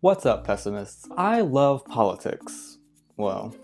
What's up, pessimists? I love politics. Well,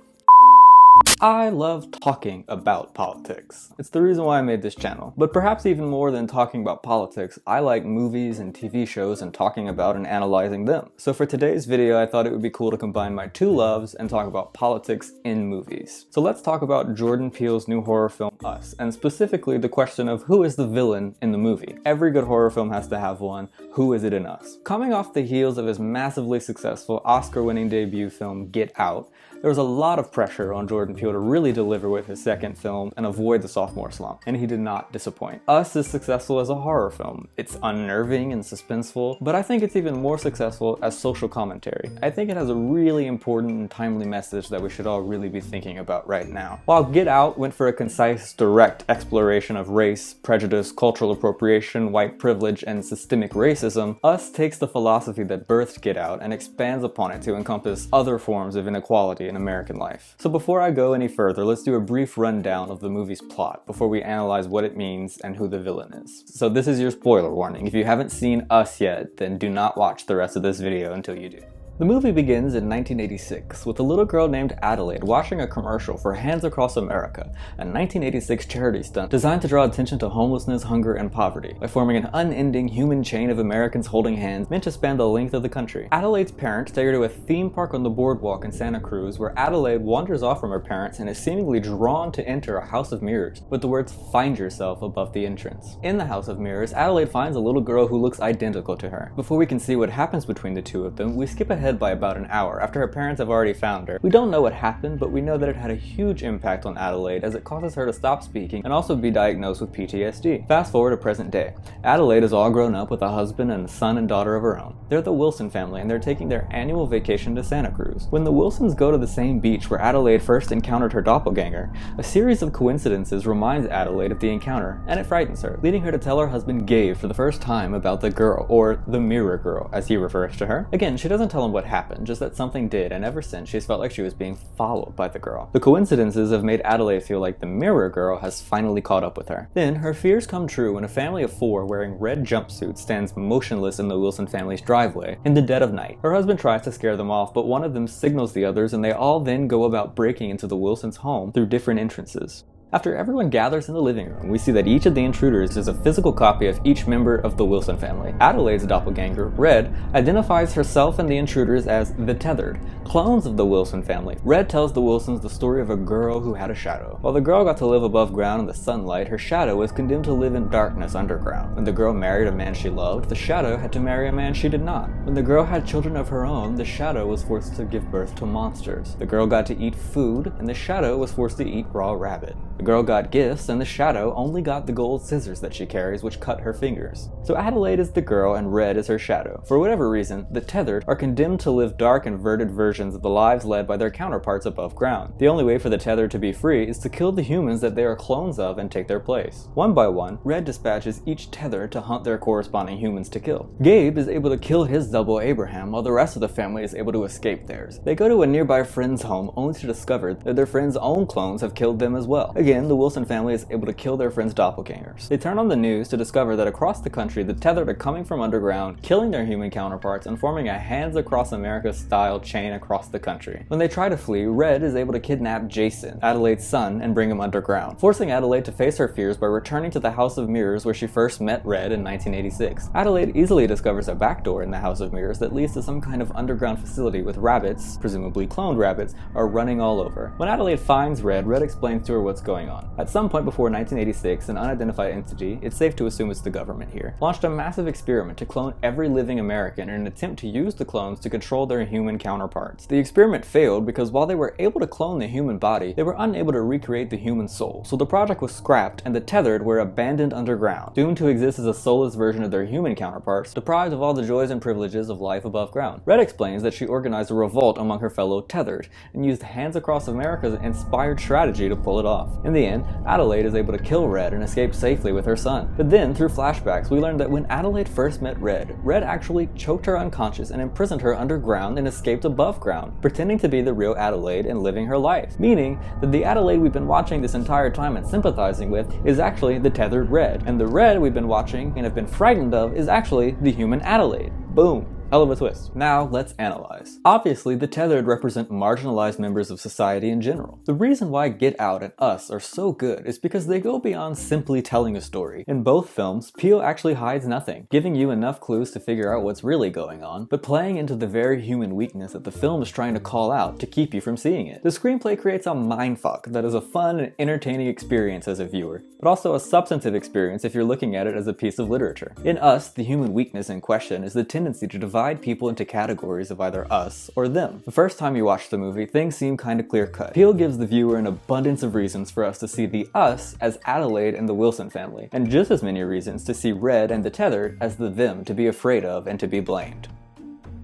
I love talking about politics. It's the reason why I made this channel. But perhaps even more than talking about politics, I like movies and TV shows and talking about and analyzing them. So for today's video, I thought it would be cool to combine my two loves and talk about politics in movies. So let's talk about Jordan Peele's new horror film, Us, and specifically the question of who is the villain in the movie. Every good horror film has to have one. Who is it in Us? Coming off the heels of his massively successful Oscar-winning debut film, Get Out, there was a lot of pressure on Jordan Peele to really deliver with his second film and avoid the sophomore slump, and he did not disappoint. Us is successful as a horror film. It's unnerving and suspenseful, but I think it's even more successful as social commentary. I think it has a really important and timely message that we should all really be thinking about right now. While Get Out went for a concise, direct exploration of race, prejudice, cultural appropriation, white privilege, and systemic racism, Us takes the philosophy that birthed Get Out and expands upon it to encompass other forms of inequality in American life. So before I go any further, let's do a brief rundown of the movie's plot before we analyze what it means and who the villain is. So this is your spoiler warning. If you haven't seen Us yet, then do not watch the rest of this video until you do. The movie begins in 1986 with a little girl named Adelaide watching a commercial for Hands Across America, a 1986 charity stunt designed to draw attention to homelessness, hunger, and poverty by forming an unending human chain of Americans holding hands meant to span the length of the country. Adelaide's parents take her to a theme park on the boardwalk in Santa Cruz, where Adelaide wanders off from her parents and is seemingly drawn to enter a house of mirrors, with the words "Find yourself" above the entrance. In the house of mirrors, Adelaide finds a little girl who looks identical to her. Before we can see what happens between the two of them, we skip ahead by about an hour after her parents have already found her. We don't know what happened, but we know that it had a huge impact on Adelaide as it causes her to stop speaking and also be diagnosed with PTSD. Fast forward to present day. Adelaide is all grown up with a husband and a son and daughter of her own. They're the Wilson family and they're taking their annual vacation to Santa Cruz. When the Wilsons go to the same beach where Adelaide first encountered her doppelganger, a series of coincidences reminds Adelaide of the encounter, and it frightens her, leading her to tell her husband Gabe for the first time about the girl, or the mirror girl as he refers to her. Again, she doesn't tell him what happened, just that something did, and ever since she's felt like she was being followed by the girl. The coincidences have made Adelaide feel like the mirror girl has finally caught up with her. Then her fears come true when a family of 4 wearing red jumpsuits stands motionless in the Wilson family's driveway in the dead of night. Her husband tries to scare them off, but one of them signals the others and they all then go about breaking into the Wilsons' home through different entrances. After everyone gathers in the living room, we see that each of the intruders is a physical copy of each member of the Wilson family. Adelaide's doppelganger, Red, identifies herself and the intruders as the Tethered, clones of the Wilson family. Red tells the Wilsons the story of a girl who had a shadow. While the girl got to live above ground in the sunlight, her shadow was condemned to live in darkness underground. When the girl married a man she loved, the shadow had to marry a man she did not. When the girl had children of her own, the shadow was forced to give birth to monsters. The girl got to eat food, and the shadow was forced to eat raw rabbit. The girl got gifts, and the shadow only got the gold scissors that she carries, which cut her fingers. So Adelaide is the girl and Red is her shadow. For whatever reason, the Tethered are condemned to live dark, inverted versions of the lives led by their counterparts above ground. The only way for the Tethered to be free is to kill the humans that they are clones of and take their place. One by one, Red dispatches each Tethered to hunt their corresponding humans to kill. Gabe is able to kill his double Abraham, while the rest of the family is able to escape theirs. They go to a nearby friend's home only to discover that their friend's own clones have killed them as well. Again, the Wilson family is able to kill their friends' doppelgangers. They turn on the news to discover that across the country, the Tethered are coming from underground, killing their human counterparts, and forming a Hands Across America style chain across the country. When they try to flee, Red is able to kidnap Jason, Adelaide's son, and bring him underground, forcing Adelaide to face her fears by returning to the House of Mirrors where she first met Red in 1986. Adelaide easily discovers a back door in the House of Mirrors that leads to some kind of underground facility with rabbits, presumably cloned rabbits, are running all over. When Adelaide finds Red, Red explains to her what's going on. At some point before 1986, an unidentified entity, it's safe to assume it's the government here, launched a massive experiment to clone every living American in an attempt to use the clones to control their human counterparts. The experiment failed because while they were able to clone the human body, they were unable to recreate the human soul, so the project was scrapped and the Tethered were abandoned underground, doomed to exist as a soulless version of their human counterparts, deprived of all the joys and privileges of life above ground. Red explains that she organized a revolt among her fellow Tethered and used Hands Across America's inspired strategy to pull it off. In the end, Adelaide is able to kill Red and escape safely with her son. But then, through flashbacks, we learn that when Adelaide first met Red, Red actually choked her unconscious and imprisoned her underground and escaped above ground, pretending to be the real Adelaide and living her life. Meaning that the Adelaide we've been watching this entire time and sympathizing with is actually the Tethered Red, and the Red we've been watching and have been frightened of is actually the human Adelaide. Boom. Hell of a twist. Now let's analyze. Obviously, the tethered represent marginalized members of society in general. The reason why Get Out and Us are so good is because they go beyond simply telling a story. In both films, Peele actually hides nothing, giving you enough clues to figure out what's really going on, but playing into the very human weakness that the film is trying to call out to keep you from seeing it. The screenplay creates a mindfuck that is a fun and entertaining experience as a viewer, but also a substantive experience if you're looking at it as a piece of literature. In Us, the human weakness in question is the tendency to divide people into categories of either us or them. The first time you watch the movie, things seem kinda clear-cut. Peele gives the viewer an abundance of reasons for us to see the us as Adelaide and the Wilson family, and just as many reasons to see Red and the tethered as the them to be afraid of and to be blamed.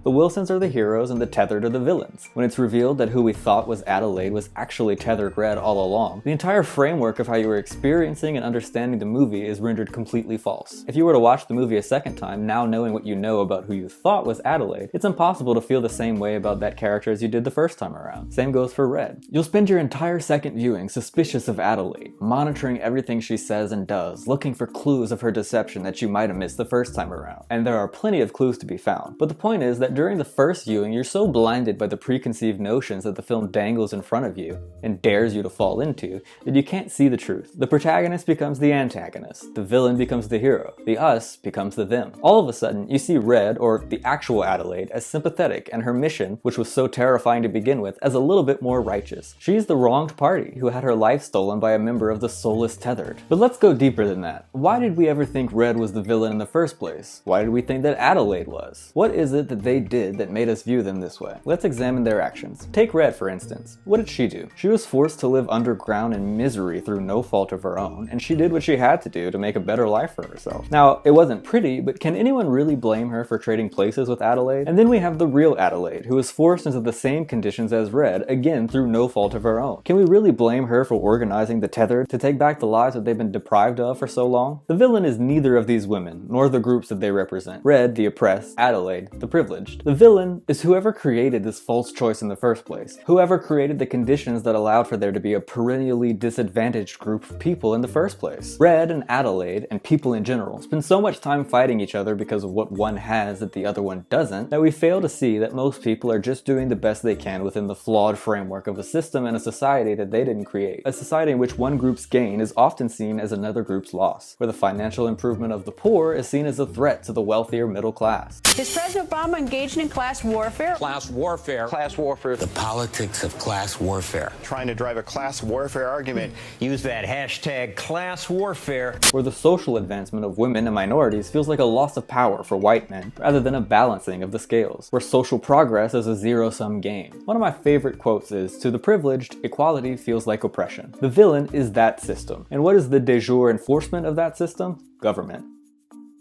The Wilsons are the heroes and the tethered are the villains. When it's revealed that who we thought was Adelaide was actually tethered Red all along, the entire framework of how you were experiencing and understanding the movie is rendered completely false. If you were to watch the movie a second time, now knowing what you know about who you thought was Adelaide, it's impossible to feel the same way about that character as you did the first time around. Same goes for Red. You'll spend your entire second viewing suspicious of Adelaide, monitoring everything she says and does, looking for clues of her deception that you might have missed the first time around. And there are plenty of clues to be found. But the point is that during the first viewing, you're so blinded by the preconceived notions that the film dangles in front of you and dares you to fall into that you can't see the truth. The protagonist becomes the antagonist, the villain becomes the hero, the us becomes the them. All of a sudden, you see Red, or the actual Adelaide, as sympathetic and her mission, which was so terrifying to begin with, as a little bit more righteous. She's the wronged party who had her life stolen by a member of the soulless tethered. But let's go deeper than that. Why did we ever think Red was the villain in the first place? Why did we think that Adelaide was? What is it that they did that made us view them this way? Let's examine their actions. Take Red, for instance. What did she do? She was forced to live underground in misery through no fault of her own, and she did what she had to do to make a better life for herself. Now, it wasn't pretty, but can anyone really blame her for trading places with Adelaide? And then we have the real Adelaide, who was forced into the same conditions as Red, again through no fault of her own. Can we really blame her for organizing the tethered to take back the lives that they've been deprived of for so long? The villain is neither of these women, nor the groups that they represent. Red, the oppressed, Adelaide, the privileged. The villain is whoever created this false choice in the first place, whoever created the conditions that allowed for there to be a perennially disadvantaged group of people in the first place. Red and Adelaide, and people in general, spend so much time fighting each other because of what one has that the other one doesn't, that we fail to see that most people are just doing the best they can within the flawed framework of a system and a society that they didn't create. A society in which one group's gain is often seen as another group's loss, where the financial improvement of the poor is seen as a threat to the wealthier middle class. Is President Obama engaged in class warfare? Class warfare. Class warfare. The politics of class warfare. Trying to drive a class warfare argument. Use that hashtag class warfare. Where the social advancement of women and minorities feels like a loss of power for white men, rather than a balancing of the scales. Where social progress is a zero-sum game. One of my favorite quotes is, "To the privileged, equality feels like oppression." The villain is that system. And what is the de jure enforcement of that system? Government.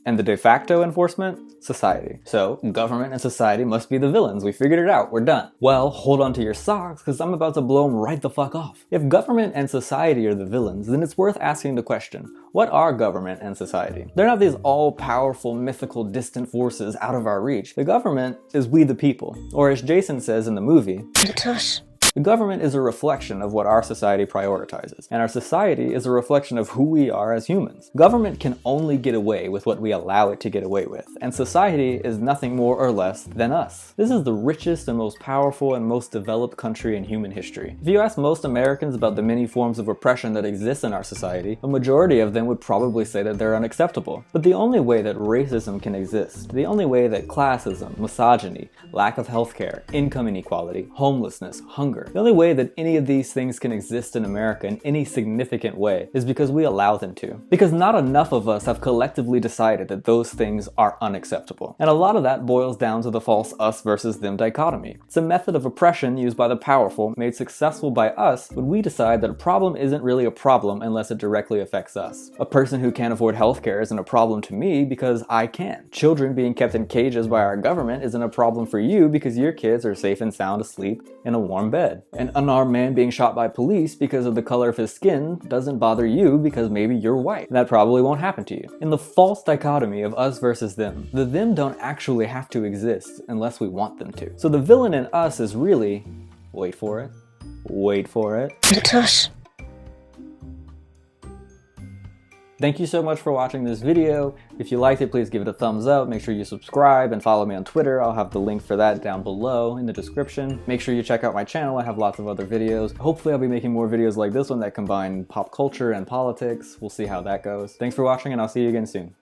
And the de facto enforcement? Society. So, government and society must be the villains. We figured it out. We're done. Well, hold on to your socks, because I'm about to blow them right the fuck off. If government and society are the villains, then it's worth asking the question, what are government and society? They're not these all-powerful, mythical, distant forces out of our reach. The government is we the people. Or as Jason says in the movie, It's us. the government is a reflection of what our society prioritizes, and our society is a reflection of who we are as humans. Government can only get away with what we allow it to get away with, and society is nothing more or less than us. This is the richest and most powerful and most developed country in human history. If you ask most Americans about the many forms of oppression that exist in our society, a majority of them would probably say that they're unacceptable. But the only way that racism can exist, the only way that classism, misogyny, lack of healthcare, income inequality, homelessness, hunger, the only way that any of these things can exist in America in any significant way is because we allow them to. Because not enough of us have collectively decided that those things are unacceptable. And a lot of that boils down to the false us versus them dichotomy. It's a method of oppression used by the powerful, made successful by us when we decide that a problem isn't really a problem unless it directly affects us. A person who can't afford healthcare isn't a problem to me because I can. Children being kept in cages by our government isn't a problem for you because your kids are safe and sound asleep in a warm bed. An unarmed man being shot by police because of the color of his skin doesn't bother you because maybe you're white. That probably won't happen to you. In the false dichotomy of us versus them, the them don't actually have to exist unless we want them to. So the villain in us is really, wait for it, Thank you so much for watching this video. If you liked it, please give it a thumbs up. Make sure you subscribe and follow me on Twitter. I'll have the link for that down below in the description. Make sure you check out my channel. I have lots of other videos. Hopefully I'll be making more videos like this one that combine pop culture and politics. We'll see how that goes. Thanks for watching, and I'll see you again soon.